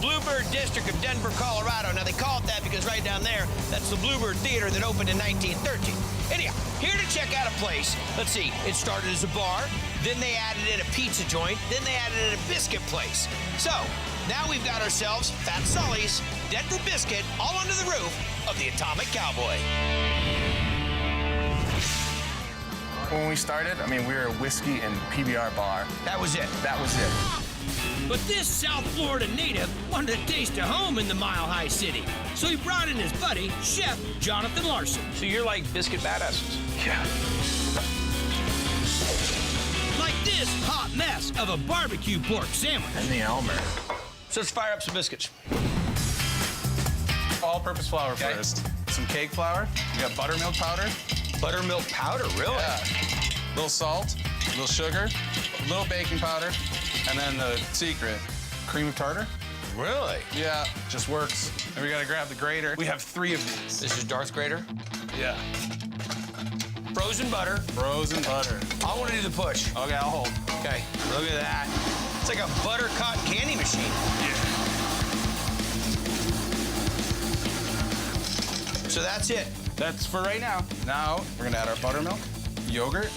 Bluebird District of Denver, Colorado. Now, they call it that because right down there, that's the Bluebird Theater that opened in 1913. Anyhow, here to check out a place. Let's see, it started as a bar, then they added in a pizza joint, then they added in a biscuit place. So, now we've got ourselves Fat Sully's, Denver Biscuit, all under the roof of the Atomic Cowboy. When we started, I mean, we were a whiskey and PBR bar. That was it. That was it. But this South Florida native wanted a taste of home in the Mile High City. So he brought in his buddy, Chef Jonathan Larson. So you're like biscuit badasses. Yeah. Like this hot mess of a barbecue pork sandwich. And the Elmer. So let's fire up some biscuits. All-purpose flour Okay. first. Some cake flour. You got buttermilk powder. Buttermilk powder, really? Yeah. A little salt, a little sugar, a little baking powder, and then the secret, cream of tartar. Really? Yeah, just works. And we gotta grab the grater. We have 3 of these. This is Darth Grater. Yeah. Frozen butter. Frozen butter. I want to do the push. Okay, I'll hold. Okay, look at that. It's like a butter cotton candy machine. Yeah. So that's it. That's for right now. Now, we're gonna add our buttermilk, yogurt,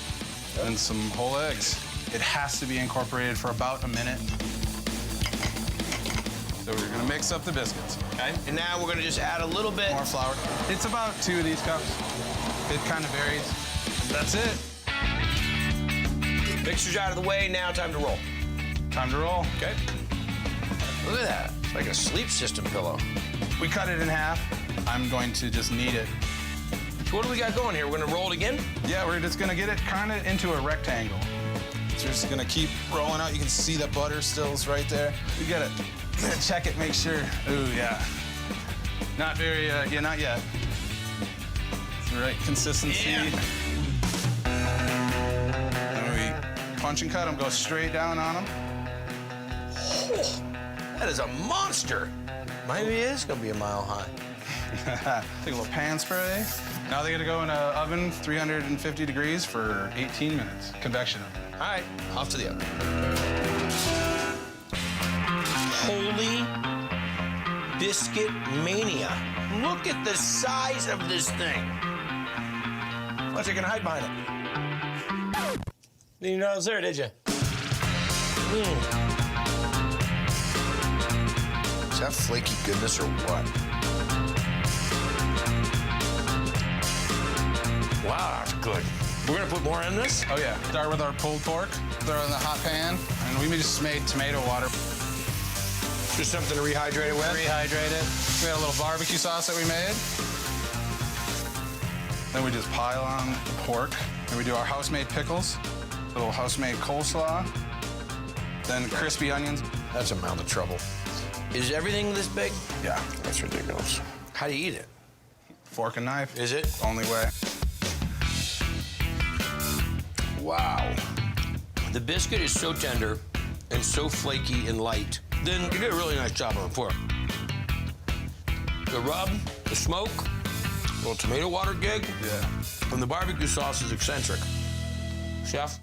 and some whole eggs. It has to be incorporated for about a minute. So we're gonna mix up the biscuits. Okay. And now we're gonna just add a little bit. More flour. It's about 2 of these cups. It kind of varies. That's it. Mixer's out of the way, now time to roll. Time to roll. Okay. Look at that. It's like a sleep system pillow. We cut it in half. I'm going to just knead it. So what do we got going here? We're gonna roll it again? Yeah, we're just gonna get it kind of into a rectangle. So we're just gonna keep rolling out. You can see the butter still's right there. You gotta check it, make sure. Ooh, yeah. Not very, yeah, not yet. It's the right consistency. Yeah. And we punch and cut them, go straight down on them. Oh, that is a monster. Maybe it is gonna be a mile high. Take a little pan spray. Now they gotta go in an oven, 350 degrees for 18 minutes, convection oven. All right, off to the oven. Holy biscuit mania. Look at the size of this thing. What's it gonna hide behind it? Didn't know it was there, did you? Is that flaky goodness or what? Wow, that's good. We're gonna put more in this? Oh yeah, start with our pulled pork, throw it in the hot pan, and we just made tomato water. Just something to rehydrate it with? Rehydrate it. We had a little barbecue sauce that we made. Then we just pile on the pork. Then we do our house-made pickles, a little house-made coleslaw, then crispy onions. That's a mound of trouble. Is everything this big? Yeah. That's ridiculous. How do you eat it? Fork and knife. Is it? Only way. Wow. The biscuit is so tender and so flaky and light. Then you did a really nice job on the pork. The rub, the smoke, little tomato water gig, Yeah. and the barbecue sauce is eccentric. Chef?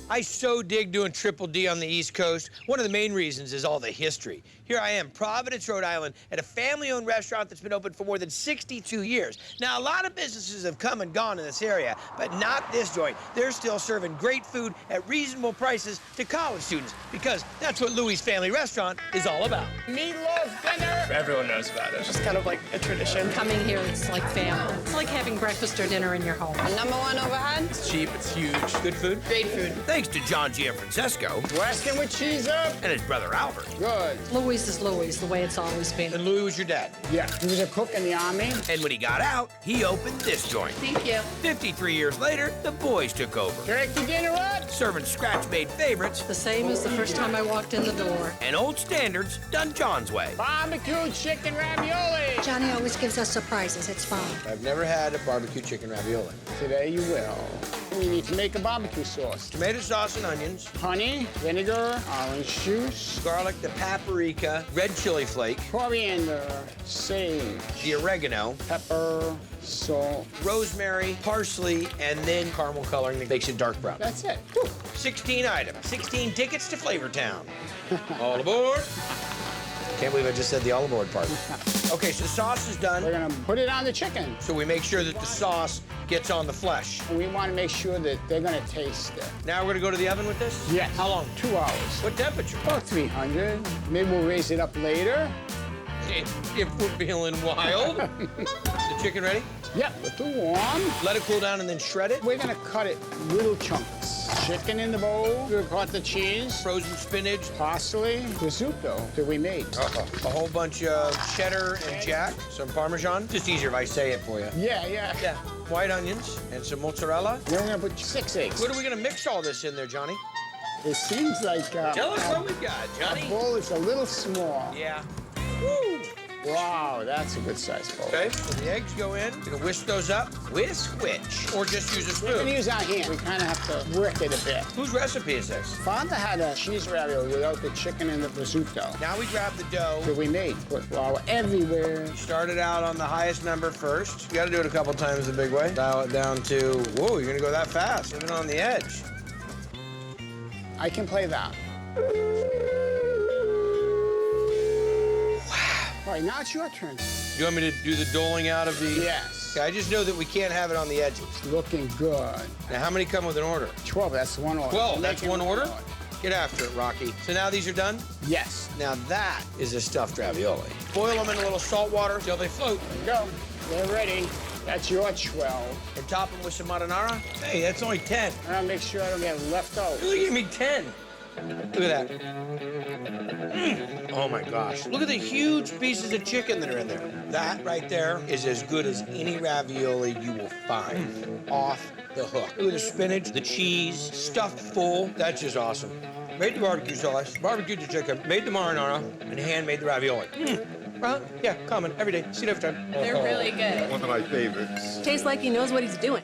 I so dig doing Triple D on the East Coast. One of the main reasons is all the history. Here I am, Providence, Rhode Island, at a family-owned restaurant that's been open for more than 62 years. Now, a lot of businesses have come and gone in this area, but not this joint. They're still serving great food at reasonable prices to college students, because that's what Louie's Family Restaurant is all about. Meatloaf dinner. Everyone knows about it. It's just kind of like a tradition. Coming here, it's like family. It's like having breakfast or dinner in your home. #1 overhead. It's cheap, it's huge. Good food? Great food. Thanks to John Gianfrancesco Weston with cheese up. and his brother Albert. Good. Louis is Louis, the way it's always been. And Louie was your dad. Yeah, he was a cook in the Army. And when he got out, he opened this joint. Thank you. 53 years later, the boys took over, Turkey dinner up. serving scratch-made favorites The same as the first time I walked in the door. and old standards done John's way. BBQ Chicken Ravioli. Johnny always gives us surprises. It's fun. I've never had a barbecue chicken ravioli. Today you will. We need to make a barbecue sauce. Tomato sauce and onions, Honey, vinegar, orange juice, garlic, the paprika, red chili flake, coriander, sage, the oregano, pepper, salt. rosemary, parsley, and then caramel coloring that makes it dark brown. That's it. Whew. 16 items, 16 tickets to Flavor Town. All aboard. Can't believe I just said the olive oil part. Okay, so the sauce is done. We're gonna put it on the chicken. So we make sure that the sauce gets on the flesh. And we wanna make sure that they're gonna taste it. Now we're gonna go to the oven with this? Yes. How long? 2 hours. What temperature? About 300. Maybe we'll raise it up later. If we're feeling wild. The chicken ready? Yep, a little warm. Let it cool down and then shred it. We're gonna cut it little chunks. Chicken in the bowl. We'll cut the cheese. Frozen spinach. Parsley. Risotto that we made. A whole bunch of cheddar and jack. Some Parmesan. Just easier if I say it for you. Yeah. Yeah. White onions and some mozzarella. Then we're gonna put 6 eggs. What are we gonna mix all this in there, Johnny? It seems like Tell us what we got, Johnny. the bowl is a little small. Yeah. Woo! Wow, that's a good size bowl. Okay, so the eggs go in. We're gonna whisk those up. Whisk which? Or just use a We're gonna spoon? use our hand. We kind of have to work it a bit. Whose recipe is this? Father had a cheese ravioli without the chicken and the risotto Now we grab the dough. that we made. Put flour everywhere. Start it out on the highest number first. You gotta do it a couple times the big way. Dial it down to, whoa, you're gonna go that fast. Even on the edge. I can play that. All right, now it's your turn. You want me to do the doling out of the... Yes. Okay, I just know that we can't have it on the edges. Looking good. Now, how many come with an order? 12, that's one order. 12, that's Making one order? Get after it, Rocky. So now these are done? Yes. Now that is a stuffed ravioli. Boil them in a little salt water till they float. Go. They're ready. That's your 12. And top them with some marinara. Hey, that's only 10. And I'll make sure I don't get left out. Look at me, 10. Look at that. Oh my gosh. Look at the huge pieces of chicken that are in there. That right there is as good as any ravioli you will find. Off the hook. Look at the spinach, the cheese, stuffed full. That's just awesome. Made the barbecue sauce, barbecued the chicken, made the marinara, and hand-made the ravioli. Well, yeah, common, every day. See you next time. They're really good. One of my favorites. Tastes like he knows what he's doing.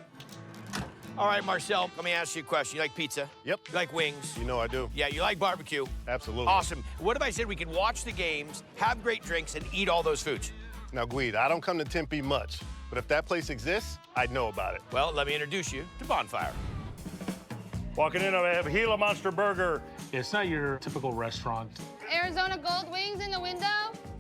All right, Marcel, let me ask you a question. You like pizza? Yep. You like wings? You know I do. Yeah, you like barbecue? Absolutely. Awesome. What if I said we could watch the games, have great drinks, and eat all those foods? Now, Guido, I don't come to Tempe much, but if that place exists, I'd know about it. Well, let me introduce you to Bonfire. Walking in, I have a Gila Monster Burger. It's not your typical restaurant. Arizona Gold Wings in the window.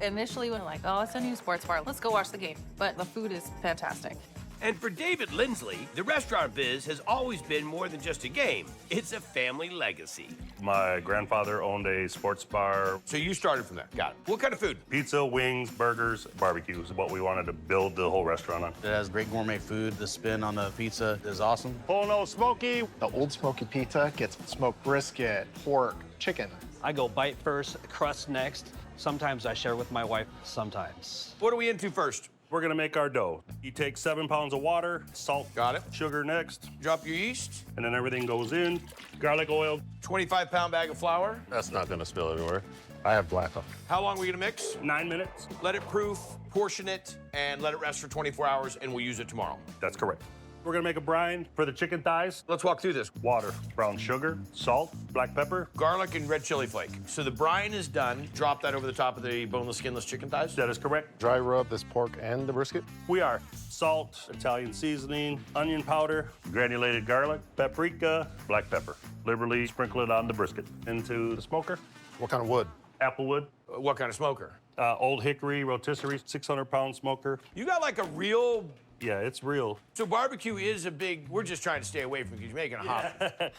Initially, we were like, oh, it's a new sports bar. Let's go watch the game. But the food is fantastic. And for David Lindsley, the restaurant biz has always been more than just a game. It's a family legacy. My grandfather owned a sports bar. So you started from there. Got it. What kind of food? Pizza, wings, burgers, barbecue is what we wanted to build the whole restaurant on. It has great gourmet food. The spin on the pizza is awesome. Oh no, Smoky. The old smoky pizza gets smoked brisket, pork, chicken. I go bite first, crust next. Sometimes I share with my wife, sometimes. What are we into first? We're gonna make our dough. You take 7 pounds of water, salt, Got it. sugar next, Drop your yeast. and then everything goes in. Garlic oil, 25-pound bag of flour. That's not gonna spill everywhere. I have black on. How long are we gonna mix? 9 minutes. Let it proof, portion it, and let it rest for 24 hours, and we'll use it tomorrow. That's correct. We're gonna make a brine for the chicken thighs. Let's walk through this. Water, brown sugar, salt, black pepper. Garlic and red chili flake. So the brine is done. Drop that over the top of the boneless, skinless chicken thighs. That is correct. Dry rub this pork and the brisket. We are salt, Italian seasoning, onion powder, granulated garlic, paprika, black pepper. Liberally sprinkle it on the brisket. Into the smoker, What kind of wood? applewood, What kind of smoker? old hickory rotisserie, 600-pound smoker. You got like a real... Yeah, it's real. So barbecue is a big... We're just trying to stay away from it because you're making a hot.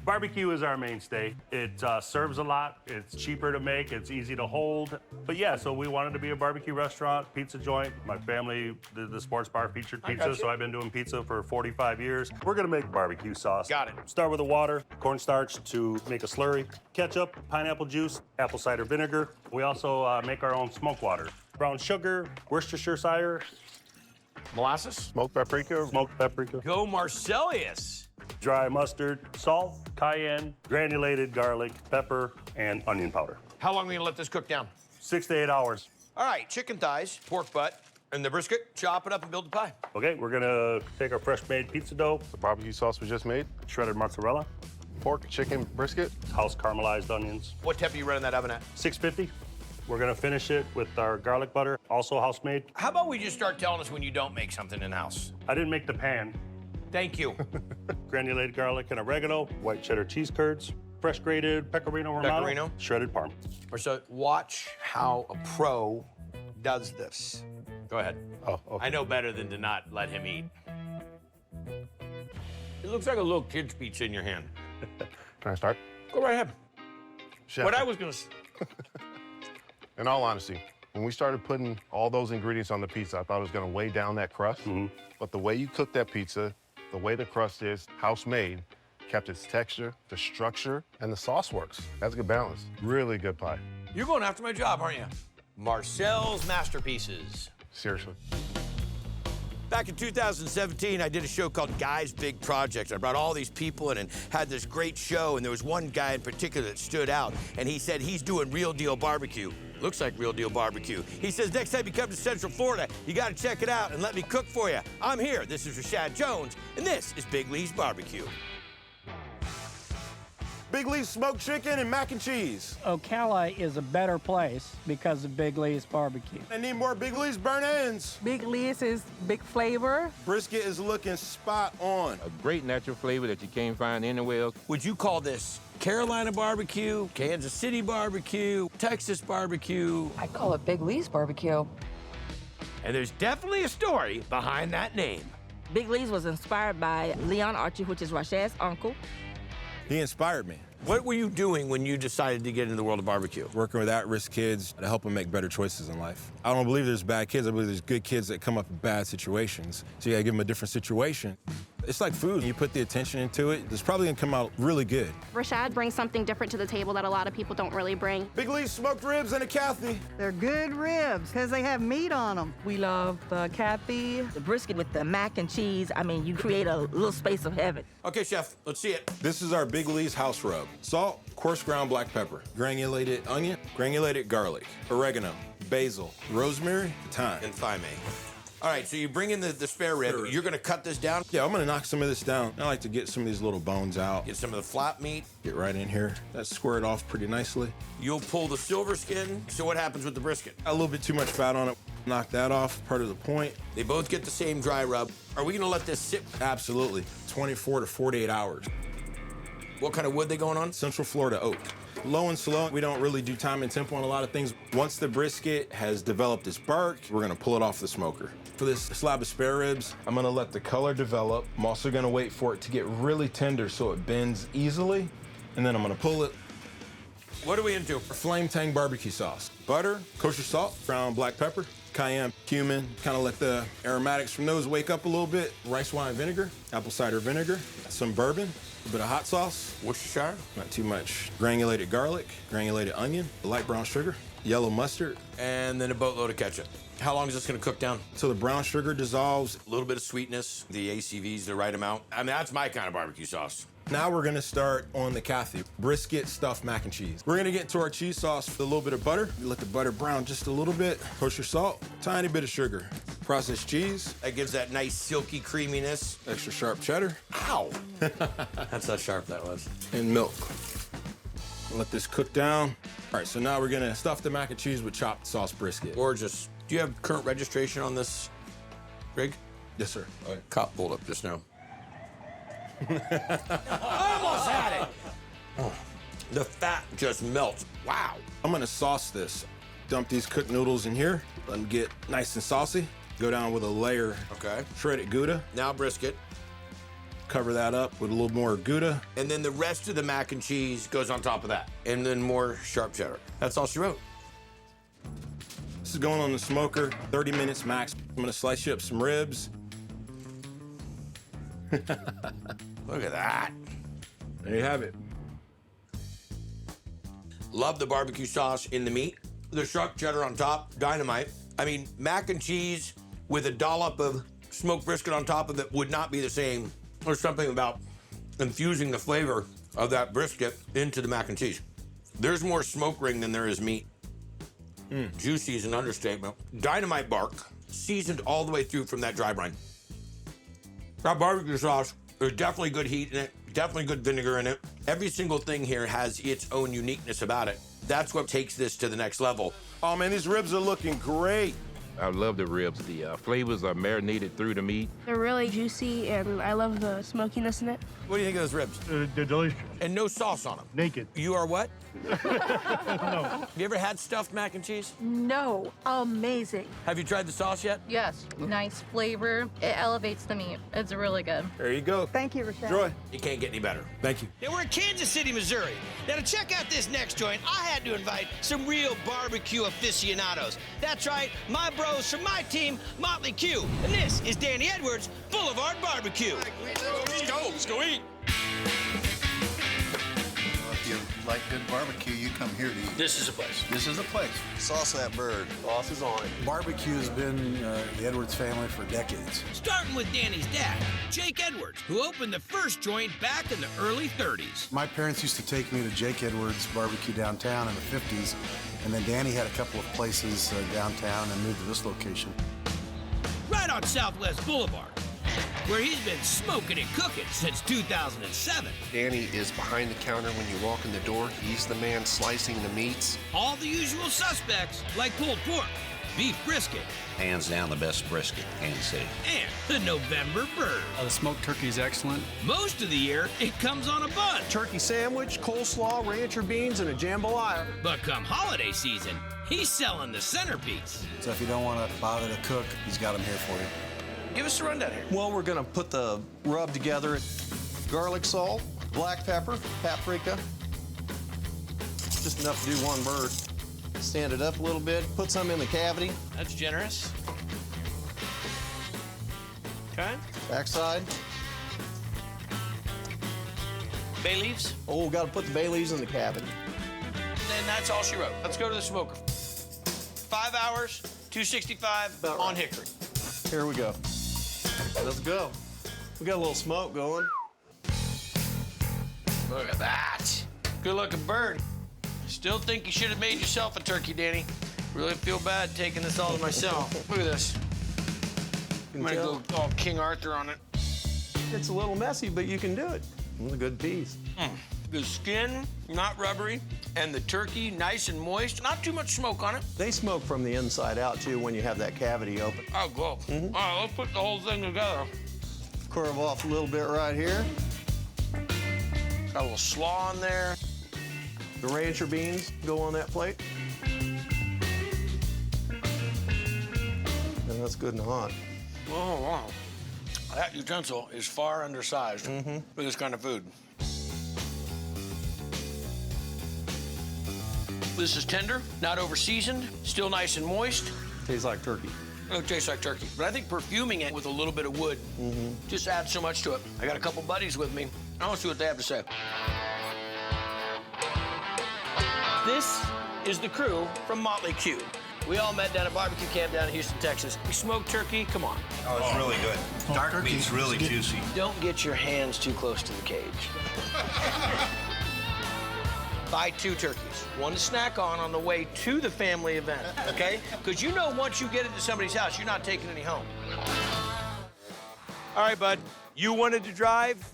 Barbecue is our mainstay. It serves a lot. It's cheaper to make. It's easy to hold. But yeah, so we wanted to be a barbecue restaurant, pizza joint. My family, the sports bar featured pizza, so I've been doing pizza for 45 years. We're gonna make barbecue sauce. Got it. Start with the water, cornstarch to make a slurry, ketchup, pineapple juice, apple cider vinegar. We also make our own smoke water. Brown sugar, Worcestershire, Molasses? Smoked paprika. smoked paprika, Go Marcellus. dry mustard, salt, cayenne, granulated garlic, pepper, and onion powder. How long are we gonna let this cook down? 6 to 8 hours. All right, chicken thighs, pork butt, and the brisket. Chop it up and build the pie. Okay, we're gonna take our fresh-made pizza dough, The barbecue sauce we just made. shredded mozzarella, Pork, chicken, brisket. house caramelized onions, What temp are you running that oven at? 650. We're gonna finish it with our garlic butter, also house-made. How about we just start telling us when you don't make something in-house? I didn't make the pan. Thank you. Granulated garlic and oregano, white cheddar cheese curds, fresh grated pecorino romano, Pecorino? shredded parm. So watch how a pro does this. Go ahead. Oh, okay. I know better than to not let him eat. It looks like a little kid's pizza in your hand. Can I start? Go right ahead. Chef, What I was gonna... in all honesty, when we started putting all those ingredients on the pizza, I thought it was gonna weigh down that crust. But the way you cook that pizza, the way the crust is, house-made, kept its texture, the structure, and the sauce works. That's a good balance. Really good pie. You're going after my job, aren't you? Marcel's Masterpieces. Seriously. Back in 2017, I did a show called Guy's Big Project. I brought all these people in and had this great show, and there was one guy in particular that stood out, and he said he's doing real deal barbecue. Looks like real deal barbecue. He says next time you come to Central Florida, you gotta check it out and let me cook for you. I'm here. This is Rashad Jones, and this is Big Lee's Barbecue. Big Lee's smoked chicken and mac and cheese. Ocala is a better place because of Big Lee's barbecue. I need more Big Lee's burnt ends. Big Lee's is big flavor. Brisket is looking spot on. A great natural flavor that you can't find anywhere else. Would you call this Carolina barbecue, Kansas City barbecue, Texas barbecue? I call it Big Lee's barbecue. And there's definitely a story behind that name. Big Lee's was inspired by Leon Archie, which is Rashad's uncle. He inspired me. What were you doing when you decided to get into the world of barbecue? Working with at-risk kids to help them make better choices in life. I don't believe there's bad kids. I believe there's good kids that come up in bad situations. So you gotta give them a different situation. It's like food. You put the attention into it, it's probably gonna come out really good. Rashad brings something different to the table that a lot of people don't really bring. Big Lee's smoked ribs and a Kathy. They're good ribs because they have meat on them. We love the Kathy. The brisket with the mac and cheese, I mean, you create a little space of heaven. Okay, chef, let's see it. This is our Big Lee's house rub. Salt, coarse ground black pepper, granulated onion, granulated garlic, oregano, basil, rosemary, thyme. And thyme. All right, so you bring in the spare rib. You're gonna cut this down? Yeah, I'm gonna knock some of this down. I like to get some of these little bones out. Get some of the flap meat. Get right in here. That's squared off pretty nicely. You'll pull the silver skin. So what happens with the brisket? A little bit too much fat on it. Knock that off, part of the point. They both get the same dry rub. Are we gonna let this sit? Absolutely, 24 to 48 hours. What kind of wood they going on? Central Florida oak. Low and slow, we don't really do time and tempo on a lot of things. Once the brisket has developed its bark, we're gonna pull it off the smoker. For this slab of spare ribs, I'm gonna let the color develop. I'm also gonna wait for it to get really tender so it bends easily, and then I'm gonna pull it. What are we into? Flame tang barbecue sauce. Butter, kosher salt, ground black pepper, cayenne, cumin, kind of let the aromatics from those wake up a little bit. Rice wine vinegar, apple cider vinegar, some bourbon, a bit of hot sauce. Worcestershire? Not too much. Granulated garlic, granulated onion, light brown sugar, yellow mustard. And then a boatload of ketchup. How long is this gonna cook down? So the brown sugar dissolves. A little bit of sweetness, the ACV's the right amount. I mean, that's my kind of barbecue sauce. Now we're gonna start on the Kathy, brisket stuffed mac and cheese. We're gonna get into our cheese sauce with a little bit of butter. You let the butter brown just a little bit. Kosher salt, tiny bit of sugar. Processed cheese. That gives that nice silky creaminess. Extra sharp cheddar. Ow! That's how sharp that was. And milk. Let this cook down. All right, so now we're gonna stuff the mac and cheese with chopped sauce brisket. Gorgeous. Do you have current registration on this rig? Yes, sir. All right. Cop pulled up just now. Almost had it. Oh, the fat just melts. Wow. I'm gonna sauce this. Dump these cooked noodles in here. Let them get nice and saucy. Go down with a layer. Okay. Shredded Gouda. Now brisket. Cover that up with a little more Gouda. And then the rest of the mac and cheese goes on top of that. And then more sharp cheddar. That's all she wrote. This is going on the smoker, 30 minutes max. I'm gonna slice you up some ribs. Look at that. There you have it. Love the barbecue sauce in the meat. The sharp cheddar on top, dynamite. I mean, mac and cheese with a dollop of smoked brisket on top of it would not be the same. There's something about infusing the flavor of that brisket into the mac and cheese. There's more smoke ring than there is meat. Juicy is an understatement. Dynamite bark, seasoned all the way through from that dry brine. That barbecue sauce, there's definitely good heat in it, definitely good vinegar in it. Every single thing here has its own uniqueness about it. That's what takes this to the next level. Oh man, these ribs are looking great. I love the ribs. The flavors are marinated through the meat. They're really juicy, and I love the smokiness in it. What do you think of those ribs? They're delicious. And no sauce on them. Naked. You are what? No. Have you ever had stuffed mac and cheese? No, amazing. Have you tried the sauce yet? Yes, nice flavor. It elevates the meat. It's really good. There you go. Thank you, Rochelle. Enjoy. You can't get any better. Thank you. Now we're in Kansas City, Missouri. Now to check out this next joint, I had to invite some real barbecue aficionados. That's right, my bros from my team, Motley Q. And this is Danny Edwards, Boulevard Barbecue. Let's go eat. If you like good barbecue, you come here to eat. This is a place. This is a place. Sauce that bird. Sauce is on. Barbecue has been the Edwards family for decades. Starting with Danny's dad, Jake Edwards, who opened the first joint back in the early 30s. My parents used to take me to Jake Edwards Barbecue downtown in the 50s, and then Danny had a couple of places downtown and moved to this location. Right on Southwest Boulevard, where he's been smoking and cooking since 2007. Danny is behind the counter when you walk in the door. He's the man slicing the meats. All the usual suspects, like pulled pork, beef brisket, Hands down the best brisket in Kansas City. and the November bird. The smoked turkey is excellent. Most of the year, it comes on a bun. Turkey sandwich, coleslaw, rancher beans, and a jambalaya. But come holiday season, he's selling the centerpiece. So if you don't want to bother to cook, he's got them here for you. Give us a rundown here. Well, we're gonna put the rub together. Garlic salt, black pepper, paprika. Just enough to do one bird. Stand it up a little bit, put some in the cavity. That's generous. Okay. Backside. Bay leaves. Oh, gotta put the bay leaves in the cavity. And that's all she wrote. Let's go to the smoker. 5 hours, 265 About on right. hickory. Here we go. Let's go. We got a little smoke going. Look at that. Good looking bird. Still think you should have made yourself a turkey, Danny. Really feel bad taking this all to myself. Look at this. I'm gonna go all King Arthur on it. It's a little messy, but you can do it. It's a good piece. The skin, not rubbery, and the turkey, nice and moist. Not too much smoke on it. They smoke from the inside out, too, when you have that cavity open. Oh, go. All right, let's put the whole thing together. Curve off a little bit right here. Got a little slaw on there. The rancher beans go on that plate. And that's good and hot. Oh, wow. That utensil is far undersized for this kind of food. This is tender, not over-seasoned, still nice and moist. Tastes like turkey. It tastes like turkey. But I think perfuming it with a little bit of wood just adds so much to it. I got a couple buddies with me. I want to see what they have to say. This is the crew from Motley Q. We all met down at barbecue camp down in Houston, Texas. We smoked turkey. Come on. Oh, it's really good. Dark meat's really juicy. Don't get your hands too close to the cage. Buy 2 turkeys, one to snack on the way to the family event, okay? Because you know once you get into somebody's house, you're not taking any home. All right, bud, you wanted to drive,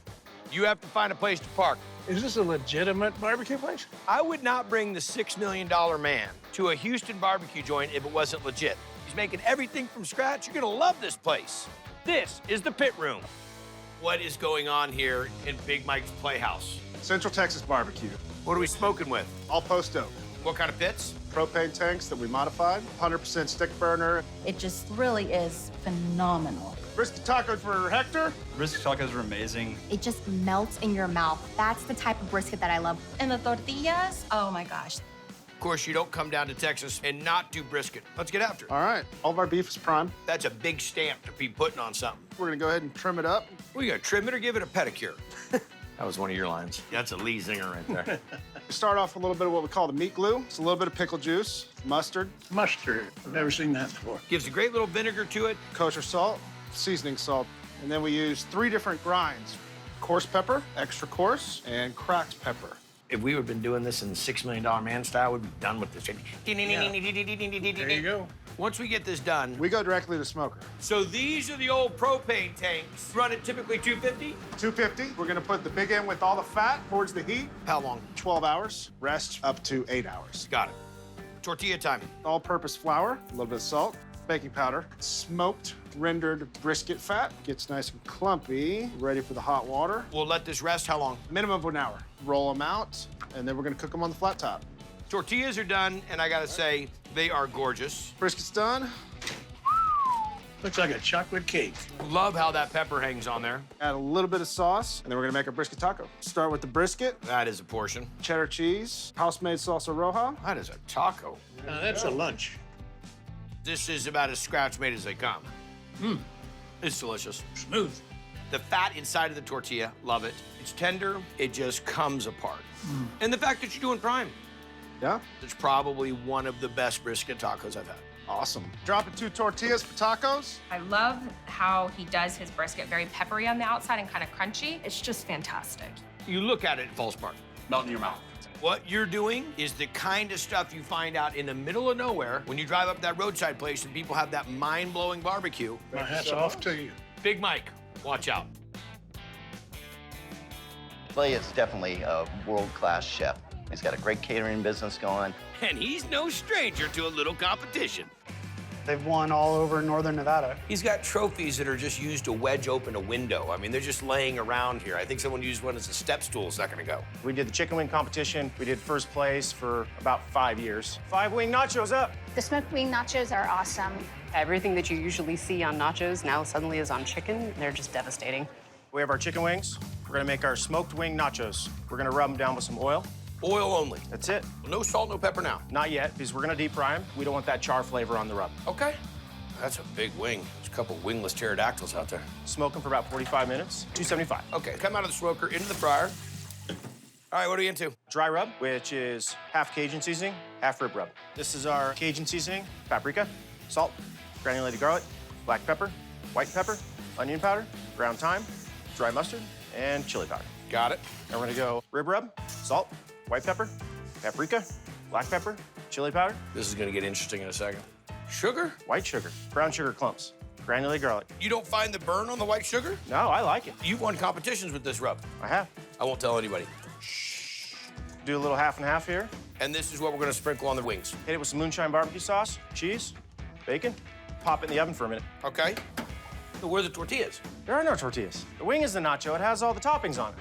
you have to find a place to park. Is this a legitimate barbecue place? I would not bring the $6 million man to a Houston barbecue joint if it wasn't legit. He's making everything from scratch. You're gonna love this place. This is the pit room. What is going on here in Big Mike's Playhouse? Central Texas barbecue. What are we smoking with? All post oak. What kind of pits? Propane tanks that we modified. 100% stick burner. It just really is phenomenal. Brisket tacos for Hector. Brisket tacos are amazing. It just melts in your mouth. That's the type of brisket that I love. And the tortillas, oh my gosh. Of course, you don't come down to Texas and not do brisket. Let's get after it. All right, all of our beef is prime. That's a big stamp to be putting on something. We're gonna go ahead and trim it up. Well, you gonna trim it or give it a pedicure? That was one of your lines. That's a Lee Zinger right there. We start off with a little bit of what we call the meat glue. It's a little bit of pickle juice, mustard. Mustard. I've never seen that before. Gives a great little vinegar to it. Kosher salt, seasoning salt. And then we use 3 different grinds. Coarse pepper, extra coarse, and cracked pepper. If we would have been doing this in $6 Million Man style, we'd be done with this. There you go. Once we get this done, we go directly to the smoker. So these are the old propane tanks. Run at typically 250? 250. We're gonna put the big end with all the fat towards the heat. How long? 12 hours. Rest up to 8 hours. Got it. Tortilla time. All-purpose flour, a little bit of salt, baking powder, smoked rendered brisket fat. Gets nice and clumpy, ready for the hot water. We'll let this rest how long? Minimum of an hour. Roll them out, and then we're gonna cook them on the flat top. Tortillas are done, and I gotta say, they are gorgeous. Brisket's done. Looks like a chocolate cake. Love how that pepper hangs on there. Add a little bit of sauce, and then we're gonna make our brisket taco. Start with the brisket. That is a portion. Cheddar cheese, house-made salsa roja. That is a taco. Now that's a lunch. This is about as scratch-made as they come. It's delicious. Smooth. The fat inside of the tortilla, love it. It's tender, it just comes apart. And the fact that you're doing prime. Yeah? It's probably one of the best brisket tacos I've had. Awesome. Dropping 2 tortillas for tacos. I love how he does his brisket very peppery on the outside and kind of crunchy. It's just fantastic. You look at it, it falls apart. Melt in your mouth. What you're doing is the kind of stuff you find out in the middle of nowhere when you drive up that roadside place and people have that mind-blowing barbecue. My hat's off to you. Big Mike, watch out. Clay is definitely a world-class chef. He's got a great catering business going. And he's no stranger to a little competition. They've won all over Northern Nevada. He's got trophies that are just used to wedge open a window. I mean, they're just laying around here. I think someone used one as a step stool a second ago. We did the chicken wing competition. We did first place for about 5 years. 5 wing nachos up. The smoked wing nachos are awesome. Everything that you usually see on nachos now suddenly is on chicken. They're just devastating. We have our chicken wings. We're gonna make our smoked wing nachos. We're gonna rub them down with some oil. Oil only. That's it. No salt, no pepper now. Not yet, because we're gonna deep fry them. We don't want that char flavor on the rub. Okay. That's a big wing. There's a couple wingless pterodactyls out there. Smoke them for about 45 minutes, 275. Okay, come out of the smoker, into the fryer. All right, what are we into? Dry rub, which is half Cajun seasoning, half rib rub. This is our Cajun seasoning, paprika, salt, granulated garlic, black pepper, white pepper, onion powder, ground thyme, dry mustard, and chili powder. Got it. And we're gonna go rib rub, salt, white pepper, paprika, black pepper, chili powder. This is gonna get interesting in a second. Sugar? White sugar, brown sugar clumps, granulated garlic. You don't find the burn on the white sugar? No, I like it. You've won competitions with this rub. I have. I won't tell anybody. Do a little half and half here. And this is what we're gonna sprinkle on the wings. Hit it with some moonshine barbecue sauce, cheese, bacon. Pop it in the oven for a minute. Okay. So where are the tortillas? There are no tortillas. The wing is the nacho. It has all the toppings on it.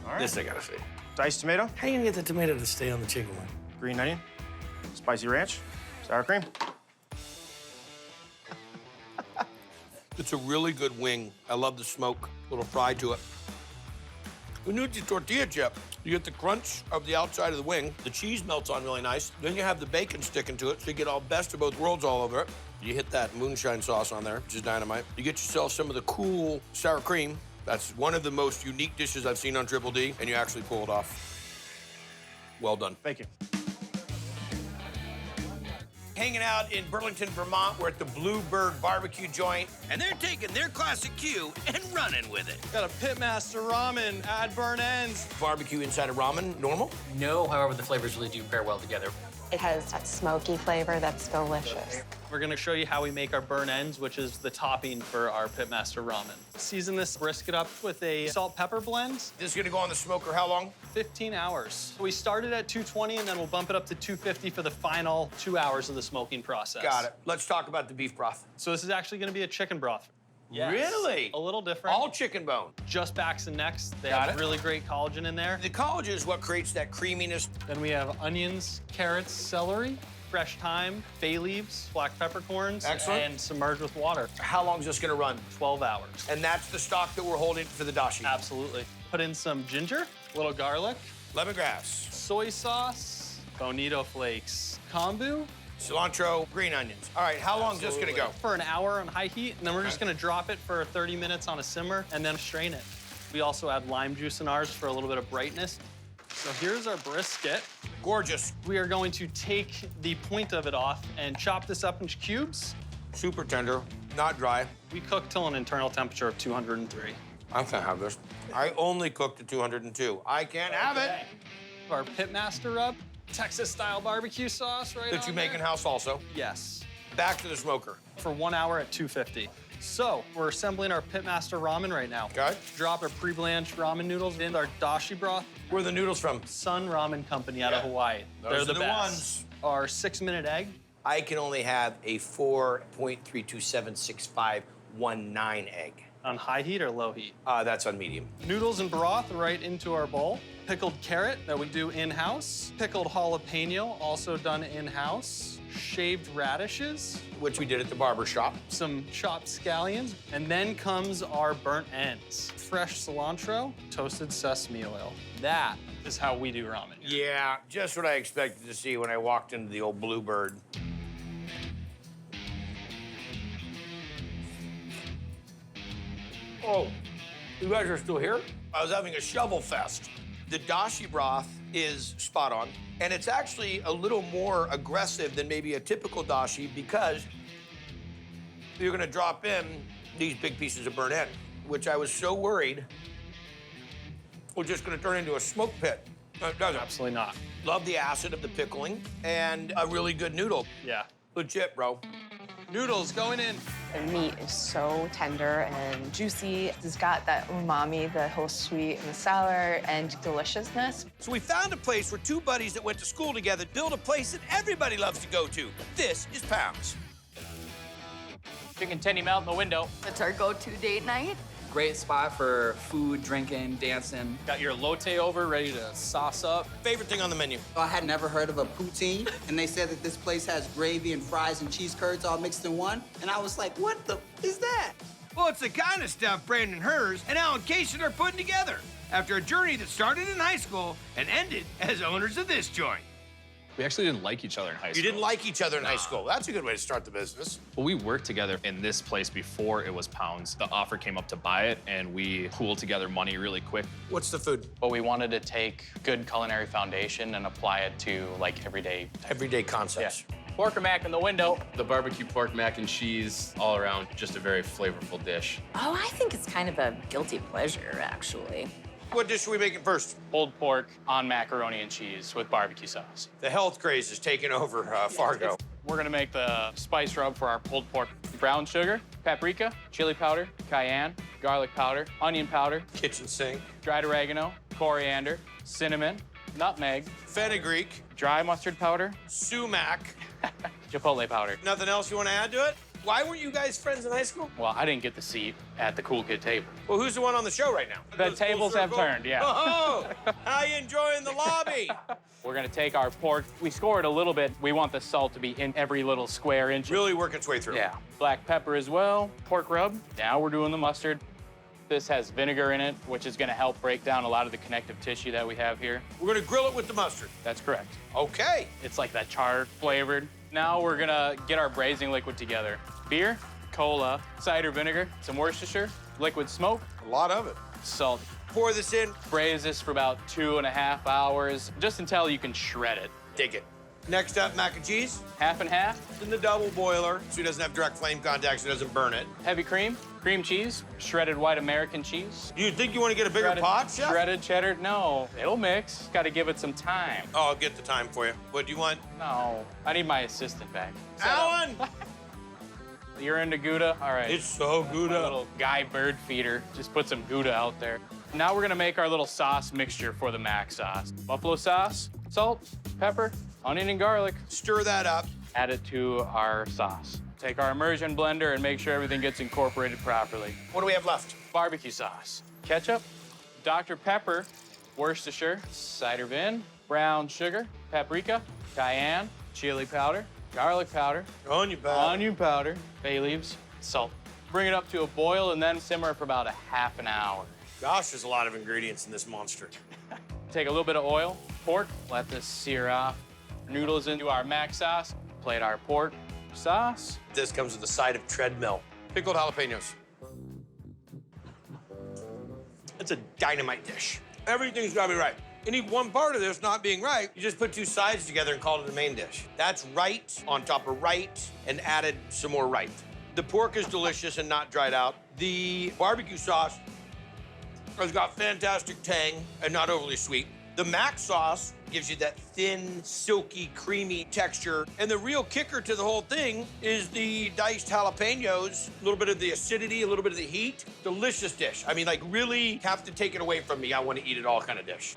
All right. This I gotta see. Diced tomato. How are you gonna get the tomato to stay on the chicken wing? Green onion. Spicy ranch. Sour cream. It's a really good wing. I love the smoke, a little fry to it. When you do tortilla chip, you get the crunch of the outside of the wing. The cheese melts on really nice. Then you have the bacon sticking to it, so you get all best of both worlds all over it. You hit that moonshine sauce on there, which is dynamite. You get yourself some of the cool sour cream. That's one of the most unique dishes I've seen on Triple D, and you actually pull it off. Well done. Thank you. Hanging out in Burlington, Vermont. We're at the Bluebird Barbecue Joint, and they're taking their classic Q and running with it. Got a Pitmaster ramen, add burn ends. Barbecue inside of ramen, normal? No, however, the flavors really do pair well together. It has that smoky flavor that's delicious. We're gonna show you how we make our burn ends, which is the topping for our Pitmaster ramen. Season this brisket up with a salt pepper blend. This is gonna go on the smoker how long? 15 hours. We started at 220 and then we'll bump it up to 250 for the final 2 hours of the smoking process. Got it. Let's talk about the beef broth. So this is actually gonna be a chicken broth. Yes. Really? A little different. All chicken bone. Just backs and necks. They Got have it. really great collagen in there. The collagen is what creates that creaminess. Then we have onions, carrots, celery, fresh thyme, bay leaves, black peppercorns, Excellent. and submerged with water. How long is this gonna run? 12 hours. And that's the stock that we're holding for the dashi. Absolutely. Put in some ginger, a little garlic, lemongrass, soy sauce, bonito flakes, kombu, cilantro, green onions. All right, how long is this gonna go? For an hour on high heat, and then we're just gonna drop it for 30 minutes on a simmer and then strain it. We also add lime juice in ours for a little bit of brightness. So here's our brisket. Gorgeous. We are going to take the point of it off and chop this up into cubes. Super tender, not dry. We cook till an internal temperature of 203. I can't have this. I only cooked at 202. I can't have it. Our Pitmaster rub, Texas-style barbecue sauce right That you make there. in-house also? Yes. Back to the smoker. For 1 hour at 250. So, we're assembling our Pitmaster ramen right now. Okay. Drop our pre-blanched ramen noodles in our dashi broth. Where are the noodles from? Sun Ramen Company out of Hawaii. Those They're are the the best. ones. Our 6-minute egg. I can only have a 4.3276519 egg. On high heat or low heat? That's on medium. Noodles and broth right into our bowl. Pickled carrot that we do in-house. Pickled jalapeno, also done in-house. Shaved radishes, which we did at the barber shop. Some chopped scallions. And then comes our burnt ends. Fresh cilantro, toasted sesame oil. That is how we do ramen. Yeah, just what I expected to see when I walked into the old Bluebird. Oh, you guys are still here? I was having a shovel fest. The dashi broth is spot on, and it's actually a little more aggressive than maybe a typical dashi because you're gonna drop in these big pieces of burnt end, which I was so worried was just gonna turn into a smoke pit. It doesn't. Absolutely not. Love the acid of the pickling and a really good noodle. Yeah. Legit, bro. Noodles going in. The meat is so tender and juicy. It's got that umami, the whole sweet and the sour and deliciousness. So we found a place where two buddies that went to school together built a place that everybody loves to go to. This is Pounds. Chicken tendy melt in the window. It's our go-to date night. Great spot for food, drinking, dancing. Got your elote over, ready to sauce up. Favorite thing on the menu? I had never heard of a poutine, and they said that this place has gravy and fries and cheese curds all mixed in one. And I was like, what the is that? Well, it's the kind of stuff Brandon Hers and Alan Kaysen are putting together after a journey that started in high school and ended as owners of this joint. We actually didn't like each other in high school. You didn't like each other in high school. That's a good way to start the business. Well, we worked together in this place before it was Pounds. The offer came up to buy it, and we pooled together money really quick. What's the food? But we wanted to take good culinary foundation and apply it to, like, everyday concepts. Yeah. Pork and mac in the window. The barbecue pork mac and cheese, all around, just a very flavorful dish. Oh, I think it's kind of a guilty pleasure, actually. What dish are we making first? Pulled pork on macaroni and cheese with barbecue sauce. The health craze is taking over Fargo. We're gonna make the spice rub for our pulled pork. Brown sugar, paprika, chili powder, cayenne, garlic powder, onion powder, kitchen sink, dried oregano, coriander, cinnamon, nutmeg, fenugreek, dry mustard powder, sumac, chipotle powder. Nothing else you want to add to it? Why weren't you guys friends in high school? Well, I didn't get the seat at the cool kid table. Well, who's the one on the show right now? The tables have turned, yeah. Oh, how you enjoying the lobby? We're gonna take our pork. We score it a little bit. We want the salt to be in every little square inch. Really work its way through. Yeah. Black pepper as well, pork rub. Now we're doing the mustard. This has vinegar in it, which is gonna help break down a lot of the connective tissue that we have here. We're gonna grill it with the mustard. That's correct. Okay. It's like that char flavored. Now we're gonna get our braising liquid together. Beer, cola, cider vinegar, some Worcestershire, liquid smoke. A lot of it. Salt. Pour this in. Braise this for about 2.5 hours, just until you can shred it. Dig it. Next up, mac and cheese. Half and half. In the double boiler, so it doesn't have direct flame contact, so it doesn't burn it. Heavy cream, cream cheese, shredded white American cheese. Do you think you want to get a bigger pot, Chef? Shredded cheddar, no. It'll mix. Got to give it some time. Oh, I'll get the time for you. What do you want? No, I need my assistant back. Alan! You're into Gouda? All right. It's so Gouda. A little Guy bird feeder. Just put some Gouda out there. Now we're gonna make our little sauce mixture for the mac sauce. Buffalo sauce, salt, pepper, onion and garlic. Stir that up. Add it to our sauce. Take our immersion blender and make sure everything gets incorporated properly. What do we have left? Barbecue sauce, ketchup, Dr. Pepper, Worcestershire, cider vin, brown sugar, paprika, cayenne, chili powder, garlic powder, onion powder, bay leaves, salt. Bring it up to a boil and then simmer for about a half an hour. Gosh, there's a lot of ingredients in this monster. Take a little bit of oil, pork, let this sear off. Noodles into our mac sauce, plate our pork sauce. This comes with a side of treadmill. Pickled jalapenos. It's a dynamite dish. Everything's gotta be right. Any one part of this not being right, you just put two sides together and call it a main dish. That's right on top of right and added some more right. The pork is delicious and not dried out. The barbecue sauce has got fantastic tang and not overly sweet. The mac sauce gives you that thin, silky, creamy texture. And the real kicker to the whole thing is the diced jalapenos, a little bit of the acidity, a little bit of the heat. Delicious dish. I mean, like, really have to take it away from me. I want to eat it all kind of dish.